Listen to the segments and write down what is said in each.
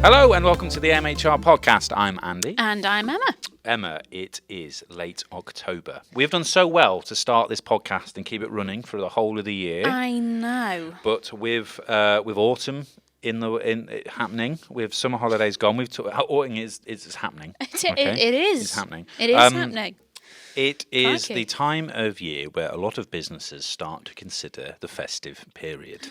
Hello and welcome to the MHR podcast. I'm Andy. And I'm Emma. Emma, it is late October. We've done so well to start this podcast and keep it running for the whole of the year. I know. But with autumn happening, with summer holidays gone, autumn is happening. It is. It's happening. It is happening. It is Crikey. the time of year where a lot of businesses start to consider the festive period.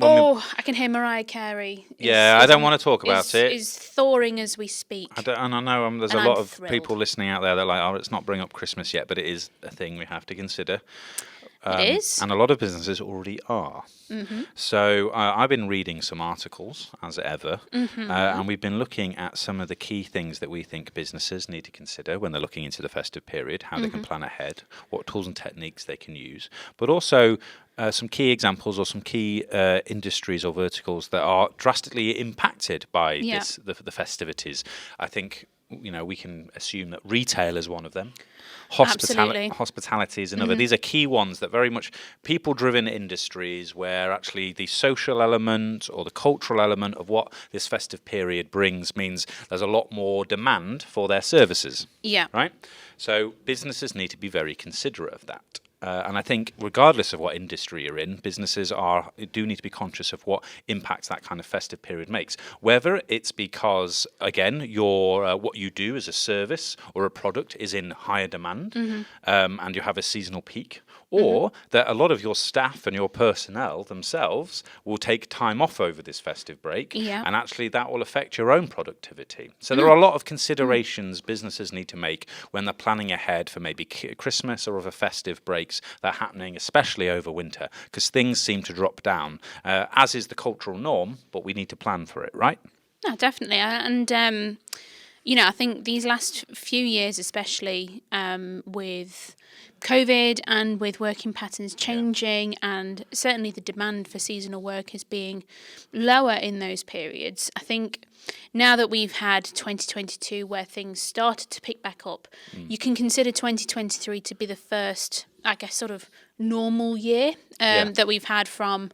I can hear Mariah Carey. I don't want to talk about it. Is thawing as we speak. I know there's And a lot I'm of thrilled. people listening out there that are like, oh, let's not bring up Christmas yet, but it is a thing we have to consider. It is. And a lot of businesses already are. Mm-hmm. So I've been reading some articles, as ever, Mm-hmm. and we've been looking at some of the key things that we think businesses need to consider when they're looking into the festive period, how they can plan ahead, what tools and techniques they can use, but also some key examples or some key industries or verticals that are drastically impacted by the festivities. I think we can assume that retail is one of them. Hospitality is another. These are key ones that very much people-driven industries where actually the social element or the cultural element of what this festive period brings means there's a lot more demand for their services. Yeah. Right? So businesses need to be very considerate of that. And I think regardless of what industry you're in, businesses do need to be conscious of what impacts that kind of festive period makes. Whether it's because, again, what you do as a service or a product is in higher demand and you have a seasonal peak, or that a lot of your staff and your personnel themselves will take time off over this festive break, and actually that will affect your own productivity. So there are a lot of considerations businesses need to make when they're planning ahead for maybe Christmas or other festive breaks that are happening, especially over winter, because things seem to drop down, as is the cultural norm, but we need to plan for it, right? No, definitely. And, I think these last few years, especially with COVID and with working patterns changing and certainly the demand for seasonal workers being lower in those periods, I think now that we've had 2022 where things started to pick back up, you can consider 2023 to be the first, I guess, sort of normal year that we've had from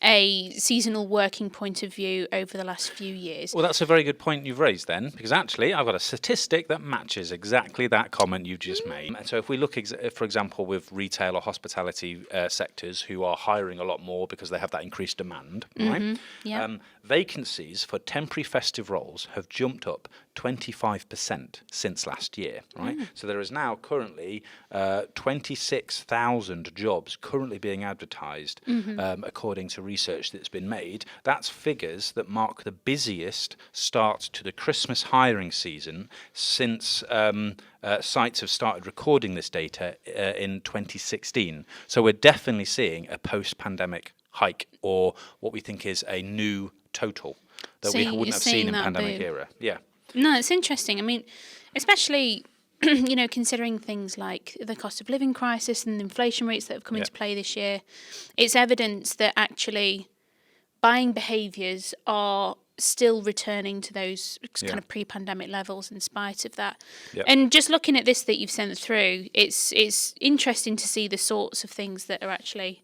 a seasonal working point of view over the last few years. Well, that's a very good point you've raised then, because actually I've got a statistic that matches exactly that comment you've just made. And so if we look, for example, with retail or hospitality sectors who are hiring a lot more because they have that increased demand, right? Yeah. Vacancies for temporary festive roles have jumped up 25% since last year, right? So there is now currently 26,000 jobs currently being advertised, according to research that's been made. That's figures that mark the busiest start to the Christmas hiring season since sites have started recording this data in 2016. So we're definitely seeing a post-pandemic hike, or what we think is a new total that we wouldn't have seen in pandemic era. Yeah. No, it's interesting. I mean, especially, considering things like the cost of living crisis and the inflation rates that have come into play this year, it's evidence that actually buying behaviours are still returning to those kind of pre-pandemic levels in spite of that. Yep. And just looking at this that you've sent through, it's interesting to see the sorts of things that are actually,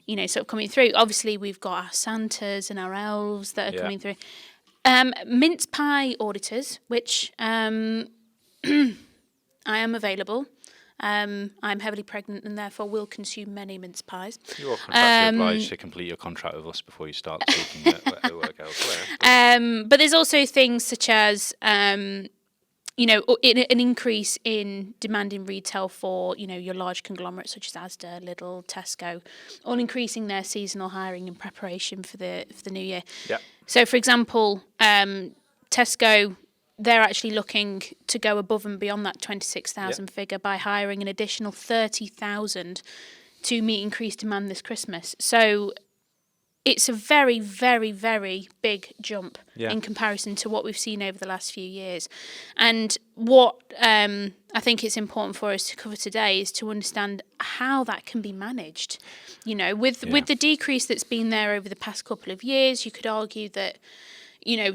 sort of coming through. Obviously, we've got our Santas and our elves that are coming through. Mince pie auditors, which I am available. I'm heavily pregnant and therefore will consume many mince pies. You are contractually obliged to complete your contract with us before you start seeking work elsewhere. But there's also things such as, an increase in demand in retail for, your large conglomerates such as Asda, Lidl, Tesco, all increasing their seasonal hiring in preparation for the new year. Yeah. So, for example, Tesco, they're actually looking to go above and beyond that 26,000 figure by hiring an additional 30,000 to meet increased demand this Christmas. So it's a very, very, very big jump in comparison to what we've seen over the last few years. And what I think it's important for us to cover today is to understand how that can be managed. With the decrease that's been there over the past couple of years, you could argue that,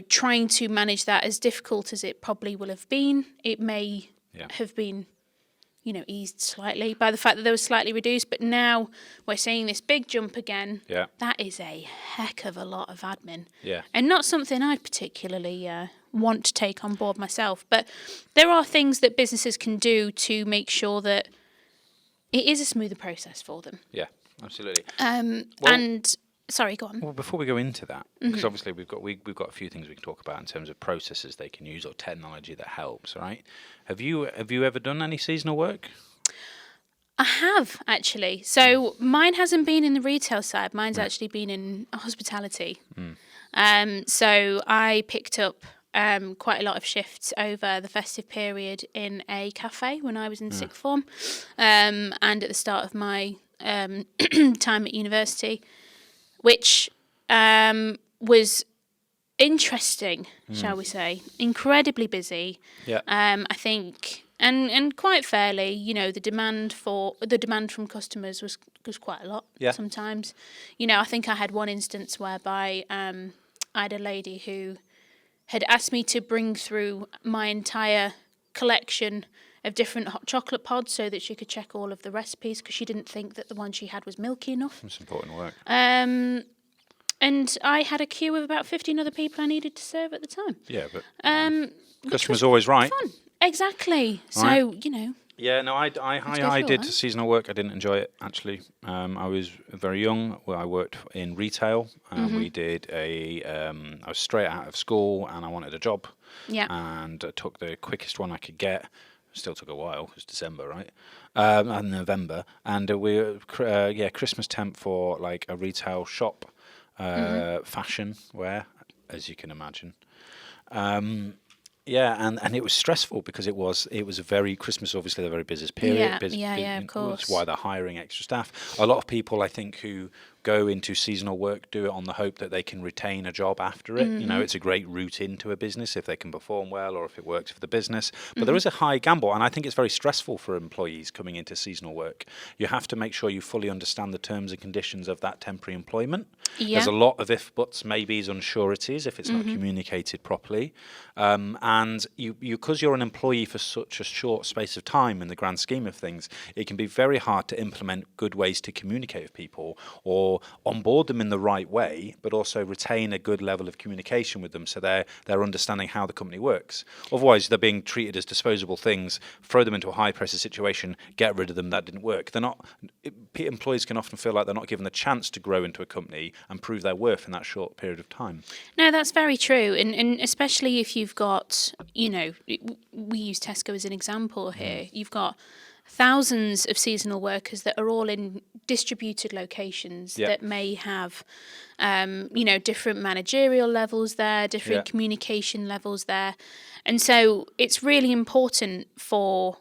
trying to manage that as difficult as it probably will have been, it may have been, eased slightly by the fact that they were slightly reduced. But now we're seeing this big jump again. Yeah. That is a heck of a lot of admin. Yeah. And not something I particularly want to take on board myself. But there are things that businesses can do to make sure that it is a smoother process for them. Yeah, absolutely. Sorry, go on. Well, before we go into that, because obviously we've got a few things we can talk about in terms of processes they can use or technology that helps, right? Have you ever done any seasonal work? I have, actually. So mine hasn't been in the retail side. Mine's actually been in hospitality. So I picked up quite a lot of shifts over the festive period in a cafe when I was in sixth form, and at the start of my time at university, which was interesting, shall we say. Incredibly busy. Yeah. I think, and quite fairly, the demand from customers was quite a lot. Yeah. Sometimes, I think I had one instance whereby I had a lady who had asked me to bring through my entire collection of different hot chocolate pods so that she could check all of the recipes because she didn't think that the one she had was milky enough. That's important work. And I had a queue of about 15 other people I needed to serve at the time. Yeah, but customer's always right. Fun. Exactly. Right. So, Yeah, no, I go did through it. seasonal work. I didn't enjoy it, actually. I was very young. I worked in retail. We did I was straight out of school and I wanted a job. Yeah. And I took the quickest one I could get. Still took a while. It was December, right? And November. And we were, Christmas temp for like a retail shop, fashion wear, as you can imagine. And it was stressful because it was a very Christmas, obviously the very busiest period. Yeah, of course. That's why they're hiring extra staff. A lot of people, I think, who go into seasonal work do it on the hope that they can retain a job after it. It's a great route into a business if they can perform well or if it works for the business. But there is a high gamble, and I think it's very stressful for employees coming into seasonal work. You have to make sure you fully understand the terms and conditions of that temporary employment. Yeah. There's a lot of if, buts, maybes, unsureties if it's not communicated properly. And you, because you're an employee for such a short space of time in the grand scheme of things, it can be very hard to implement good ways to communicate with people or onboard them in the right way, but also retain a good level of communication with them so they're understanding how the company works. Otherwise, they're being treated as disposable things, throw them into a high-pressure situation, get rid of them, that didn't work. Employees can often feel like they're not given the chance to grow into a company and prove their worth in that short period of time. No, that's very true. And especially if you've got, we use Tesco as an example here. You've got thousands of seasonal workers that are all in distributed locations that may have, different managerial levels there, different communication levels there. And so it's really important for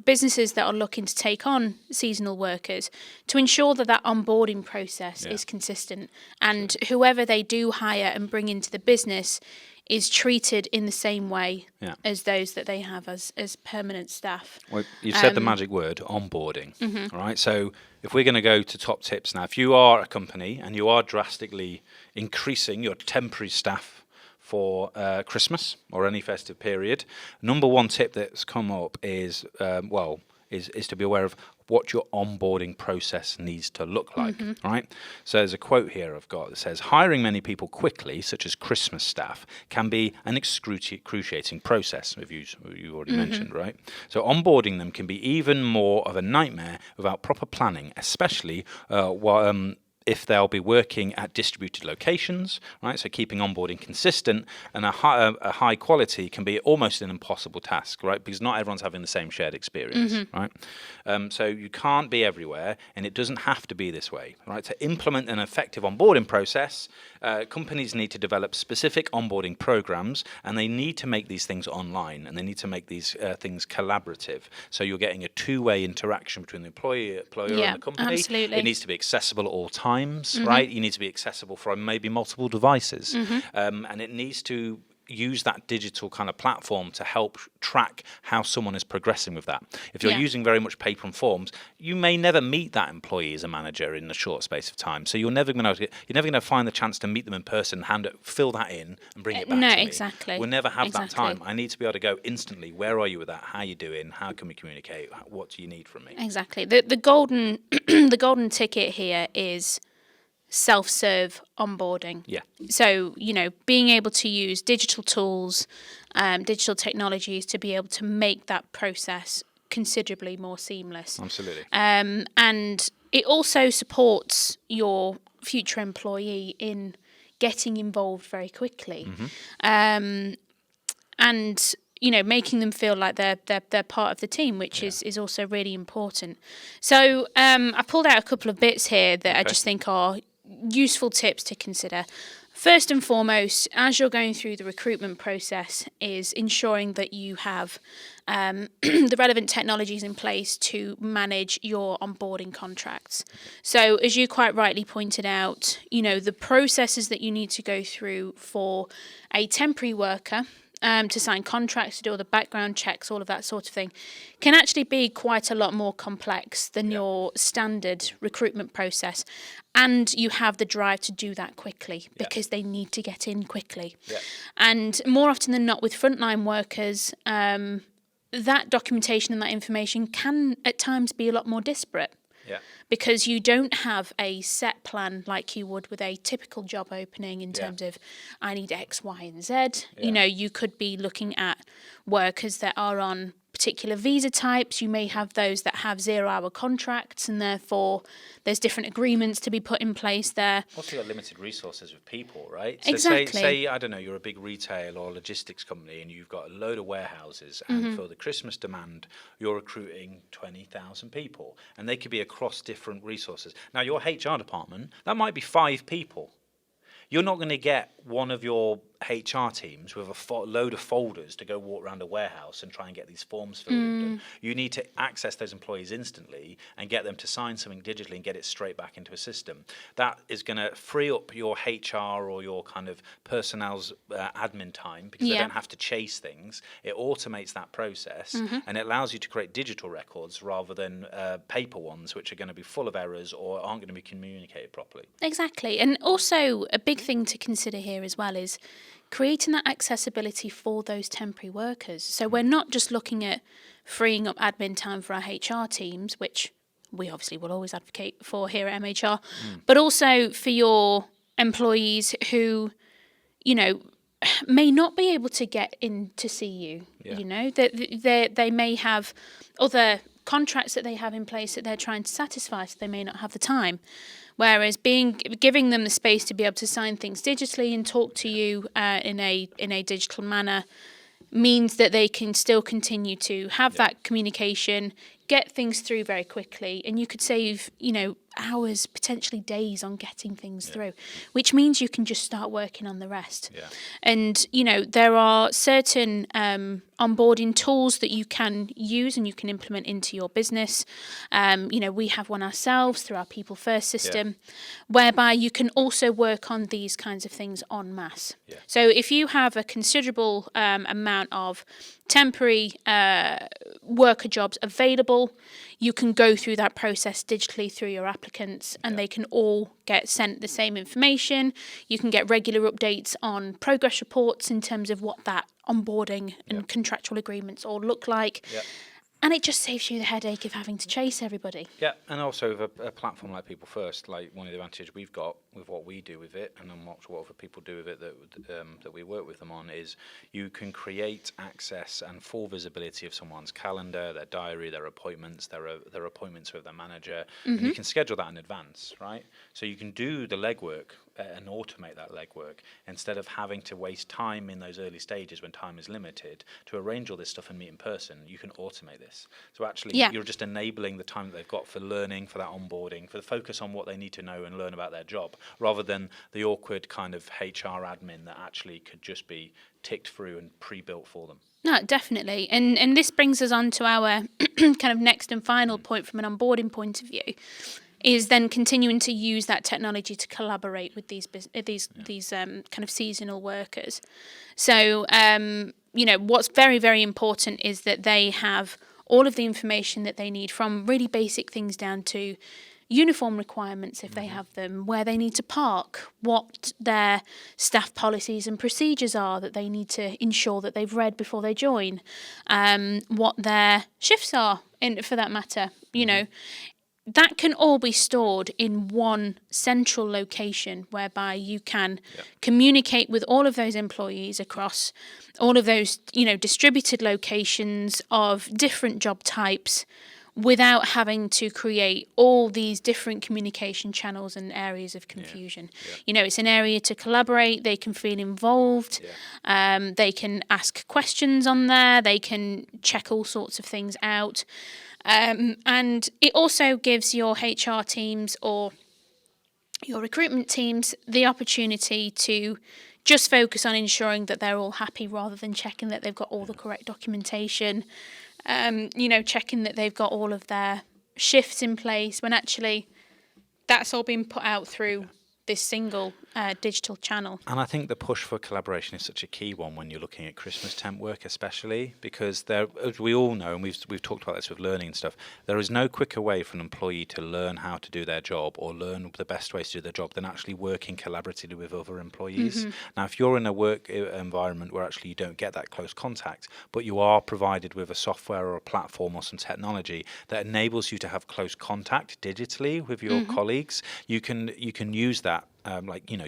businesses that are looking to take on seasonal workers to ensure that onboarding process is consistent and whoever they do hire and bring into the business is treated in the same way as those that they have as permanent staff. Well, you've said the magic word, onboarding. All right. So if we're going to go to top tips now, if you are a company and you are drastically increasing your temporary staff for Christmas or any festive period, number one tip that's come up is to be aware of what your onboarding process needs to look like, right? So there's a quote here I've got that says, hiring many people quickly, such as Christmas staff, can be an excruciating process, as you already mentioned, right? So onboarding them can be even more of a nightmare without proper planning, especially if they'll be working at distributed locations, right? So keeping onboarding consistent and a high quality can be almost an impossible task, right? Because not everyone's having the same shared experience, right? So you can't be everywhere, and it doesn't have to be this way, right? To implement an effective onboarding process, companies need to develop specific onboarding programs, and they need to make these things online, and they need to make these things collaborative. So you're getting a two-way interaction between the employer and the company. Absolutely. It needs to be accessible at all times, right? You need to be accessible from maybe multiple devices, and it needs to use that digital kind of platform to help track how someone is progressing with that. If you're using very much paper and forms, you may never meet that employee as a manager in a short space of time. So you're never going to find the chance to meet them in person, fill that in, and bring it back to me. Exactly. We'll never have that time. I need to be able to go instantly. Where are you with that? How are you doing? How can we communicate? What do you need from me? Exactly. The golden the golden ticket here is self-serve onboarding. Yeah. So, being able to use digital tools, digital technologies to be able to make that process considerably more seamless. Absolutely. And it also supports your future employee in getting involved very quickly. And making them feel like they're part of the team, which is also really important. So I pulled out a couple of bits here that I just think are useful tips to consider. First and foremost, as you're going through the recruitment process, is ensuring that you have the relevant technologies in place to manage your onboarding contracts. So, as you quite rightly pointed out, the processes that you need to go through for a temporary worker to sign contracts, to do all the background checks, all of that sort of thing, can actually be quite a lot more complex than your standard recruitment process. And you have the drive to do that quickly because they need to get in quickly. Yeah. And more often than not with frontline workers, that documentation and that information can at times be a lot more disparate. Yeah. Because you don't have a set plan like you would with a typical job opening in terms of I need X, Y, and Z. Yeah. You could be looking at workers that are on particular visa types. You may have those that have 0-hour contracts, and therefore there's different agreements to be put in place there. Also, you've got limited resources with people, right? So exactly. Say, I don't know, you're a big retail or logistics company and you've got a load of warehouses, and for the Christmas demand, you're recruiting 20,000 people, and they could be across different resources. Now, your HR department, that might be 5 people. You're not going to get one of your HR teams with a load of folders to go walk around a warehouse and try and get these forms filled in. You need to access those employees instantly and get them to sign something digitally and get it straight back into a system. That is going to free up your HR or your kind of personnel's admin time, because they don't have to chase things. It automates that process and it allows you to create digital records rather than paper ones, which are going to be full of errors or aren't going to be communicated properly. Exactly. And also a big thing to consider here as well is creating that accessibility for those temporary workers. So we're not just looking at freeing up admin time for our HR teams, which we obviously will always advocate for here at MHR, but also for your employees who, may not be able to get in to see you. They may have other contracts that they have in place that they're trying to satisfy, so they may not have the time. Whereas giving them the space to be able to sign things digitally and talk to you in a digital manner means that they can still continue to have that communication, get things through very quickly, and you could save, hours, potentially days on getting things through, which means you can just start working on the rest. Yeah. And, there are certain onboarding tools that you can use and you can implement into your business. We have one ourselves through our People First system, whereby you can also work on these kinds of things en masse. Yeah. So if you have a considerable amount of temporary worker jobs available, you can go through that process digitally through your applicants, and they can all get sent the same information. You can get regular updates on progress reports in terms of what that onboarding and contractual agreements all look like. Yeah. And it just saves you the headache of having to chase everybody. Yeah, and also with a platform like People First, like one of the advantages we've got with what we do with it, and then what other people do with it that we work with them on, is you can create access and full visibility of someone's calendar, their diary, their appointments, their appointments with their manager, and you can schedule that in advance, right? So you can do the legwork and automate that legwork instead of having to waste time in those early stages when time is limited to arrange all this stuff and meet in person. You can automate this. So actually you're just enabling the time that they've got for learning, for that onboarding, for the focus on what they need to know and learn about their job, rather than the awkward kind of HR admin that actually could just be ticked through and pre-built for them. No, definitely. And this brings us on to our kind of next and final point from an onboarding point of view, is then continuing to use that technology to collaborate with these kind of seasonal workers. So, what's very, very important is that they have all of the information that they need, from really basic things down to uniform requirements if they have them, where they need to park, what their staff policies and procedures are that they need to ensure that they've read before they join, what their shifts are, for that matter. That can all be stored in one central location, whereby you can communicate with all of those employees across all of those, distributed locations of different job types, without having to create all these different communication channels and areas of confusion. It's an area to collaborate. They can feel involved. They can ask questions on there. They can check all sorts of things out. And it also gives your HR teams or your recruitment teams the opportunity to just focus on ensuring that they're all happy, rather than checking that they've got all the correct documentation, checking that they've got all of their shifts in place, when actually that's all been put out through this single digital channel. And I think the push for collaboration is such a key one when you're looking at Christmas temp work, especially because there, as we all know, and we've talked about this with learning and stuff, there is no quicker way for an employee to learn how to do their job or learn the best ways to do their job than actually working collaboratively with other employees. Now, if you're in a work environment where actually you don't get that close contact, but you are provided with a software or a platform or some technology that enables you to have close contact digitally with your colleagues, you can use that.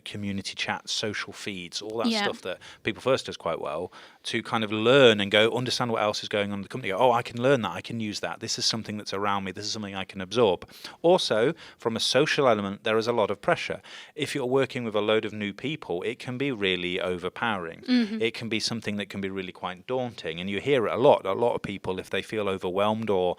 Community chats, social feeds, all that stuff that People First does quite well, to kind of learn and go understand what else is going on in the company. Go, I can learn that, I can use that. This is something that's around me. This is something I can absorb. Also, from a social element, there is a lot of pressure. If you're working with a load of new people, it can be really overpowering. It can be something that can be really quite daunting. And you hear it a lot. A lot of people, if they feel overwhelmed or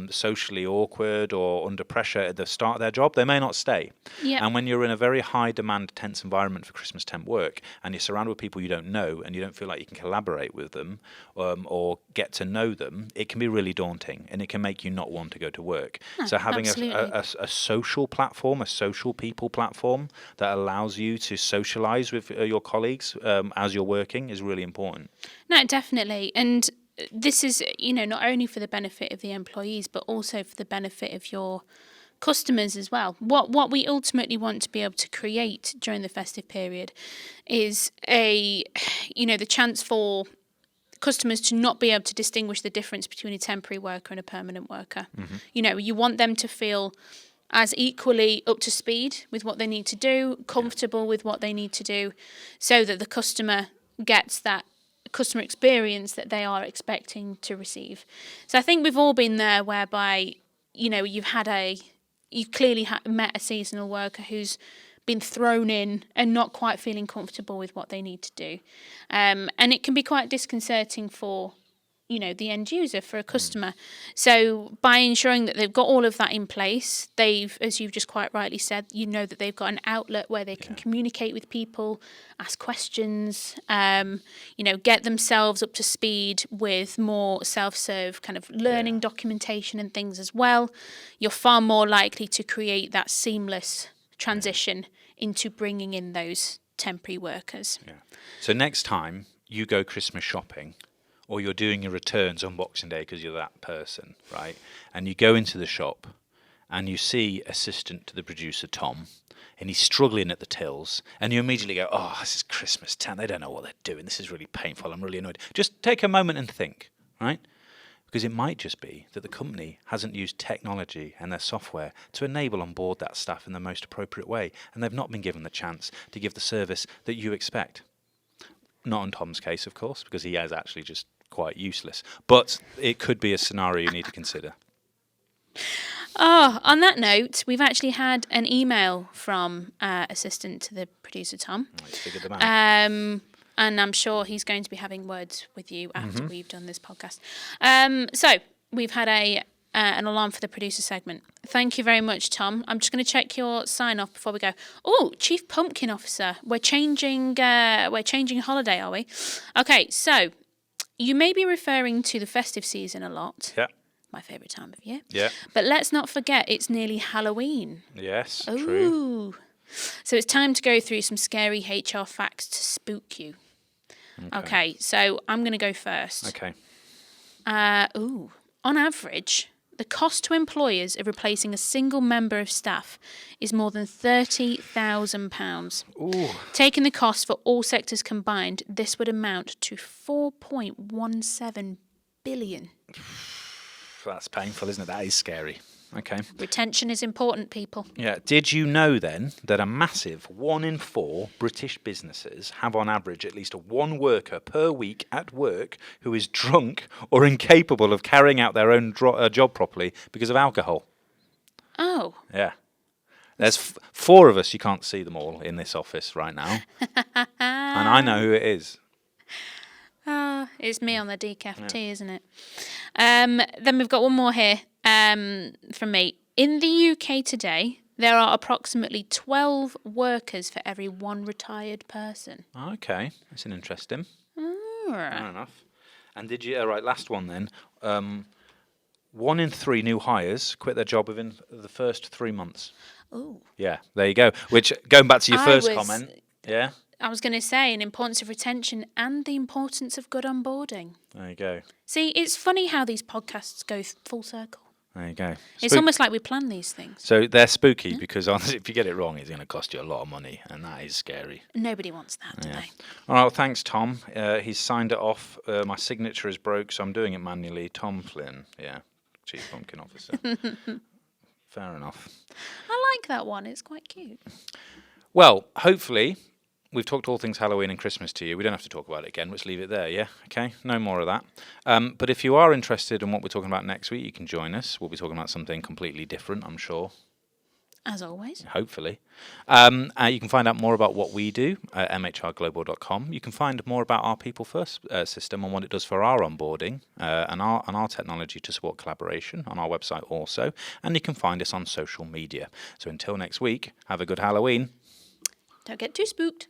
socially awkward or under pressure at the start of their job, they may not stay. And when you're in a very high demand, tense environment for Christmas temp work, and you're surrounded with people you don't know, and you don't feel like you can collaborate with them or get to know them, it can be really daunting, and it can make you not want to go to work. So having a social platform, a social people platform that allows you to socialize with your colleagues as you're working is really important. No, definitely. And this is, not only for the benefit of the employees, but also for the benefit of your customers as well. What we ultimately want to be able to create during the festive period is the chance for customers to not be able to distinguish the difference between a temporary worker and a permanent worker. You want them to feel as equally up to speed with what they need to do, comfortable with what they need to do, so that the customer gets that customer experience that they are expecting to receive. So I think we've all been there, whereby you've clearly met a seasonal worker who's been thrown in and not quite feeling comfortable with what they need to do. And it can be quite disconcerting for, the end user, for a customer. So by ensuring that they've got all of that in place, they've, as you've just quite rightly said, that they've got an outlet where they can communicate with people, ask questions, get themselves up to speed with more self-serve kind of learning documentation and things as well. You're far more likely to create that seamless transition into bringing in those temporary workers. So next time you go Christmas shopping, or you're doing your returns on Boxing Day because you're that person, right? And you go into the shop and you see assistant to the producer, Tom, and he's struggling at the tills, and you immediately go, this is Christmas time. They don't know what they're doing. This is really painful. I'm really annoyed. Just take a moment and think, right? Because it might just be that the company hasn't used technology and their software to enable onboard that staff in the most appropriate way, and they've not been given the chance to give the service that you expect. Not in Tom's case, of course, because he is actually just quite useless. But it could be a scenario you need to consider. On that note, we've actually had an email from assistant to the producer, Tom. He's figured them out. And I'm sure he's going to be having words with you after we've done this podcast. So we've had an alarm for the producer segment. Thank you very much, Tom. I'm just going to check your sign off before we go. Oh, Chief Pumpkin Officer. We're changing holiday, are we? Okay, so you may be referring to the festive season a lot. Yeah. my favourite time of year. Yeah. But let's not forget, it's nearly Halloween. Yes, Ooh. true. So it's time to go through some scary HR facts to spook you. Okay, so I'm going to go first. Okay. On average, the cost to employers of replacing a single member of staff is more than £30,000. Ooh. Taking the cost for all sectors combined, this would amount to 4.17 billion. That's painful, isn't it? That is scary. Okay. Retention is important, people. Yeah. Did you know then that a massive 1 in 4 British businesses have on average at least one worker per week at work who is drunk or incapable of carrying out their own job properly because of alcohol? Oh. Yeah. There's 4 of us. You can't see them all in this office right now. And I know who it is. It's me on the decaf tea, isn't it? Then we've got one more here from me. In the UK today, there are approximately 12 workers for every 1 retired person. Okay, that's an interesting. Ah. Fair enough. And did you? Right, last one then. 1 in 3 new hires quit their job within the first 3 months. Oh. Yeah, there you go. Which, going back to your first comment, yeah. I was going to say an importance of retention and the importance of good onboarding. There you go. See, it's funny how these podcasts go full circle. There you go. It's almost like we plan these things. So they're spooky because if you get it wrong, it's going to cost you a lot of money, and that is scary. Nobody wants that, do they? All right, well, thanks, Tom. He's signed it off. My signature is broke, so I'm doing it manually. Tom Flynn, Chief Pumpkin Officer. Fair enough. I like that one. It's quite cute. Well, hopefully, we've talked all things Halloween and Christmas to you. We don't have to talk about it again. Let's leave it there, yeah? Okay, no more of that. But if you are interested in what we're talking about next week, you can join us. We'll be talking about something completely different, I'm sure. As always. Hopefully. You can find out more about what we do at mhrglobal.com. You can find more about our People First system and what it does for our onboarding and our technology to support collaboration on our website also. And you can find us on social media. So until next week, have a good Halloween. Don't get too spooked.